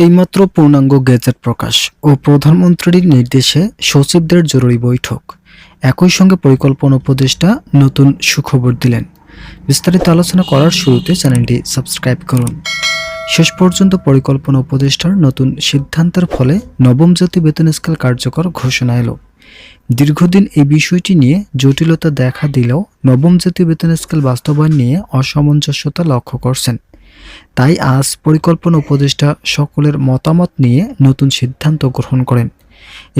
এইমাত্র পূর্ণাঙ্গ গেজেট প্রকাশ ও প্রধানমন্ত্রীর নির্দেশে সচিবদের জরুরি বৈঠক। একই সঙ্গে পরিকল্পনা উপদেষ্টা নতুন সুখবর দিলেন। বিস্তারিত আলোচনা করার শুরুতে চ্যানেলটি সাবস্ক্রাইব করুন। শেষ পর্যন্ত পরিকল্পনা উপদেষ্টার নতুন সিদ্ধান্তের ফলে নবম জাতীয় বেতন স্কেল কার্যকর ঘোষণা এলো। দীর্ঘদিন এই বিষয়টি নিয়ে জটিলতা দেখা দিলেও নবম জাতীয় বেতন স্কেল বাস্তবায়ন নিয়ে অসামঞ্জস্যতা লক্ষ্য করছেন। তাই আজ পরিকল্পনা উপদেষ্টা সকলের মতামত নিয়ে নতুন সিদ্ধান্ত গ্রহণ করেন।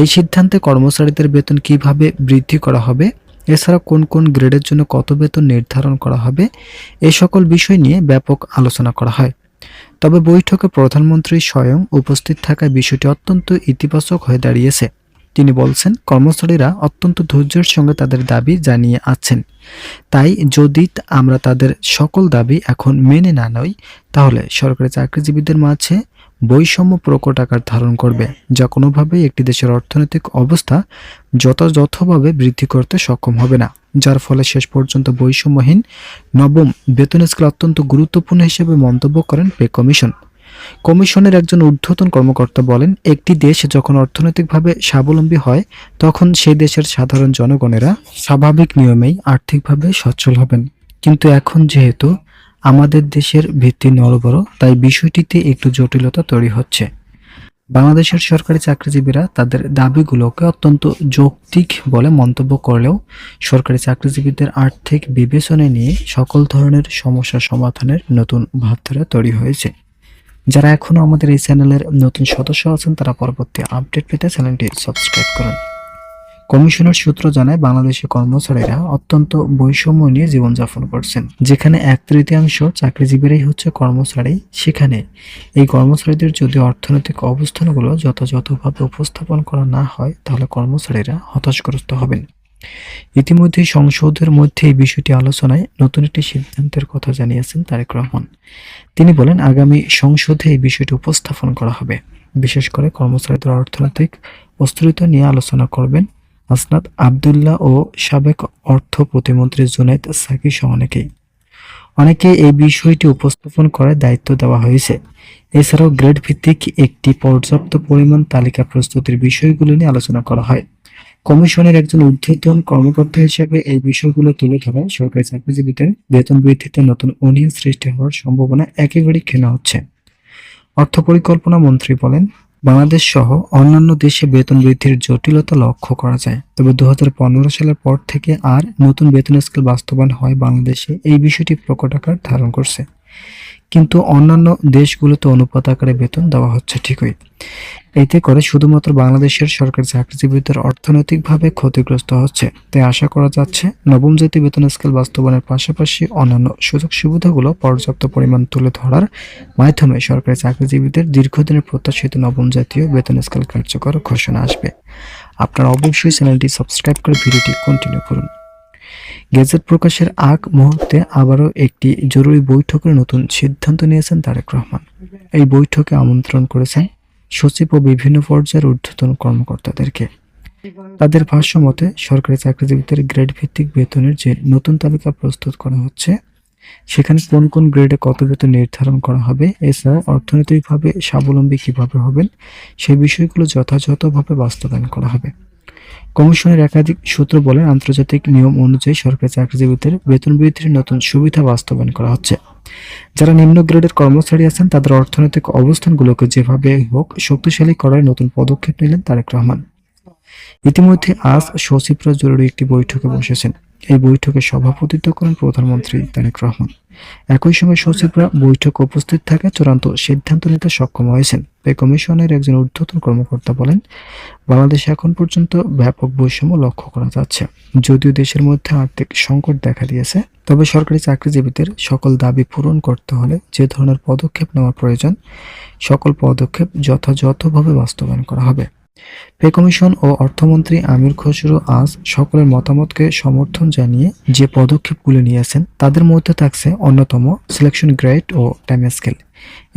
এই সিদ্ধান্তে কর্মচারীদের বেতন কিভাবে বৃদ্ধি করা হবে, এছাড়া কোন কোন গ্রেডের জন্য কত বেতন নির্ধারণ করা হবে, এই সকল বিষয় নিয়ে ব্যাপক আলোচনা করা হয়। তবে বৈঠকে প্রধানমন্ত্রী স্বয়ং উপস্থিত থাকায় বিষয়টি অত্যন্ত ইতিবাচক হয়ে দাঁড়িয়েছে। তিনি বলছেন, কর্মচারীরা অত্যন্ত ধৈর্যের সঙ্গে তাদের দাবি জানিয়ে আছেন। তাই যদি আমরা তাদের সকল দাবি এখন মেনে না নই, তাহলে সরকারি চাকরিজীবীদের মাঝে বৈষম্য প্রকট আকার ধারণ করবে, যা কোনোভাবেই একটি দেশের অর্থনৈতিক অবস্থা যথাযথভাবে বৃদ্ধি করতে সক্ষম হবে না। যার ফলে শেষ পর্যন্ত বৈষম্যহীন নবম বেতন স্কেল অত্যন্ত গুরুত্বপূর্ণ হিসেবে মন্তব্য করেন পে কমিশন। কমিশনের একজন ঊর্ধ্বতন কর্মকর্তা বলেন, একটি দেশ যখন অর্থনৈতিকভাবে স্বাবলম্বী হয়, তখন সেই দেশের সাধারণ জনগণেরা স্বাভাবিক নিয়মেই আর্থিকভাবে সচ্ছল হবেন। কিন্তু এখন যেহেতু আমাদের দেশের ভিত্তি নড়বড়, তাই বিষয়টিতে একটু জটিলতা তৈরি হচ্ছে। বাংলাদেশের সরকারি চাকরিজীবীরা তাদের দাবিগুলোকে অত্যন্ত যৌক্তিক বলে মন্তব্য করলেও সরকারি চাকরিজীবীদের আর্থিক বিবেচনায় নিয়ে সকল ধরনের সমস্যা সমাধানের নতুন ভাবধারা তৈরি হয়েছে। যারা এখনো আমাদের এই চ্যানেলের নতুন সদস্য আছেন, তারা পরবর্তী আপডেট পেতে চ্যানেলটি সাবস্ক্রাইব করুন। কমিশনের সূত্র জানায়, বাংলাদেশের কর্মচারীরা অত্যন্ত বৈষম্য নিয়ে জীবনযাপন করছেন। যেখানে 1/3 চাকরিজীবীরাই হচ্ছে কর্মচারী, সেখানে এই কর্মচারীদের যদি অর্থনৈতিক অবস্থানগুলো যথাযথভাবে উপস্থাপন করা না হয়, তাহলে কর্মচারীরা হতাশগ্রস্ত হবেন। ইতিমধ্যেই সংসদের মধ্যে এই বিষয়টি আলোচনায় নতুন একটি সিদ্ধান্তের কথা জানিয়েছেন তারেক রহমান। তিনি বলেন, আগামী সংসদে এই বিষয়টি উপস্থাপন করা হবে। বিশেষ করে কর্মচারীদের অর্থনৈতিক অস্থিরতা নিয়ে আলোচনা করবেন আসনাদ আবদুল্লাহ ও সাবেক অর্থ প্রতিমন্ত্রী জুনাইদ সাকি সহ অনেকে এই বিষয়টি উপস্থাপন করার দায়িত্ব দেওয়া হয়েছে। এছাড়াও গ্রেড ভিত্তিক একটি পর্যাপ্ত পরিমাণ তালিকা প্রস্তুতির বিষয়গুলো নিয়ে আলোচনা করা হয়। কমিশনের একজন ঊর্ধ্বতন কর্মকর্তা হিসেবে এই বিষয়গুলো তুলে ধরায় সরকারি চাকরিজীবীদের বেতন বৃদ্ধিতে নতুন অনিয়ম সৃষ্টি হওয়ার সম্ভাবনা একেবারেই ক্ষীণ হচ্ছে। অর্থ পরিকল্পনা মন্ত্রী বলেন, বাংলাদেশ সহ অন্যান্য দেশে বেতন বৃদ্ধির জটিলতা লক্ষ্য করা যায়। তবে 2015 সালের পর থেকে আর নতুন বেতন স্কেল বাস্তবায়ন হয় বাংলাদেশে এই বিষয়টি প্রকট আকার ধারণ করছে। কিন্তু অন্যান্য দেশগুলোতে অনুপাত আকারে বেতন দেওয়া হচ্ছে ঠিকই। এতে করে শুধুমাত্র বাংলাদেশের সরকারি চাকরিজীবীদের অর্থনৈতিকভাবে ক্ষতিগ্রস্ত হচ্ছে। তাই আশা করা যাচ্ছে নবম জাতীয় বেতন স্কেল বাস্তবায়নের পাশাপাশি অন্যান্য সুযোগ সুবিধাগুলো পর্যাপ্ত পরিমাণ তুলে ধরার মাধ্যমে সরকারি চাকরিজীবীদের দীর্ঘদিনের প্রত্যাশিত নবম জাতীয় বেতন স্কেল কার্যকর ঘোষণা আসবে। আপনারা অবশ্যই চ্যানেলটি সাবস্ক্রাইব করে ভিডিওটি কন্টিনিউ করুন। গেজেট প্রকাশের আগ মুহূর্তে আবারও একটি জরুরি বৈঠকের নতুন সিদ্ধান্ত নিয়েছেন তারেক রহমান। এই বৈঠকে আমন্ত্রণ করেছেন সচিব ও বিভিন্ন পর্যায়ের ঊর্ধ্বতন কর্মকর্তাদেরকে। তাদের ভাষ্য মতে, সরকারি চাকরিজীবীদের গ্রেড ভিত্তিক বেতনের যে নতুন তালিকা প্রস্তুত করা হচ্ছে, সেখানে কোন কোন গ্রেডে কত বেতন নির্ধারণ করা হবে, এছাড়া অর্থনৈতিকভাবে স্বাবলম্বী কিভাবে হবেন, সেই বিষয়গুলো যথাযথভাবে বাস্তবায়ন করা হবে। কমিশনের একাধিক সূত্র বলেন, আন্তর্জাতিক নিয়ম অনুযায়ী সরকারি চাকরিজীবীদের বেতন বৃদ্ধির নতুন সুবিধা বাস্তবায়ন করা হচ্ছে। যারা নিম্ন গ্রেডের কর্মচারী আছেন, তাদের অর্থনৈতিক অবস্থানগুলোকে যেভাবে হোক শক্তিশালী করার নতুন পদক্ষেপ নিলেন তারেক রহমান। ইতিমধ্যে আজ সচিবরা জরুরি একটি বৈঠকে বসেছেন। এই বৈঠকে সভাপতিত্ব করেন প্রধানমন্ত্রী তারেক রহমান। একই সঙ্গে সচিবরা বৈঠকে উপস্থিত থাকা চূড়ান্ত সিদ্ধান্ত নিতে সক্ষম হয়েছেন। পে কমিশনের একজন ঊর্ধ্বতন কর্মকর্তা বলেন, বাংলাদেশে এখন পর্যন্ত ব্যাপক বৈষম্য লক্ষ্য করা যাচ্ছে। যদিও দেশের মধ্যে আর্থিক সংকট দেখা দিয়েছে, তবে সরকারি চাকরিজীবীদের সকল দাবি পূরণ করতে হলে যে ধরনের পদক্ষেপ নেওয়া প্রয়োজন, সকল পদক্ষেপ যথাযথভাবে বাস্তবায়ন করা হবে। পে কমিশন ও অর্থমন্ত্রী আমির খসরু আজ সকলের মতামতকে সমর্থন জানিয়ে যে পদক্ষেপগুলো নিয়েছেন, তাদের মধ্যে থাকছে অন্যতম সিলেকশন গ্রেড ও টাইম স্কেল।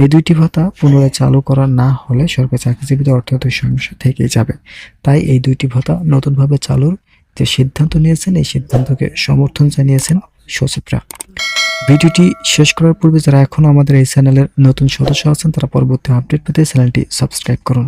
এই দুইটি ভাতা পুনরায় চালু করা না হলে সরকারি চাকরিজীবীদের অর্থনৈতিক সমস্যা থেকেই যাবে। তাই এই দুইটি ভাতা নতুনভাবে চালুর যে সিদ্ধান্ত নিয়েছেন, এই সিদ্ধান্তকে সমর্থন জানিয়েছেন সচিবরা। ভিডিওটি শেষ করার পূর্বে যারা এখনও আমাদের এই চ্যানেলের নতুন সদস্য আছেন তারা পরবর্তী আপডেট পেতে চ্যানেলটি সাবস্ক্রাইব করুন।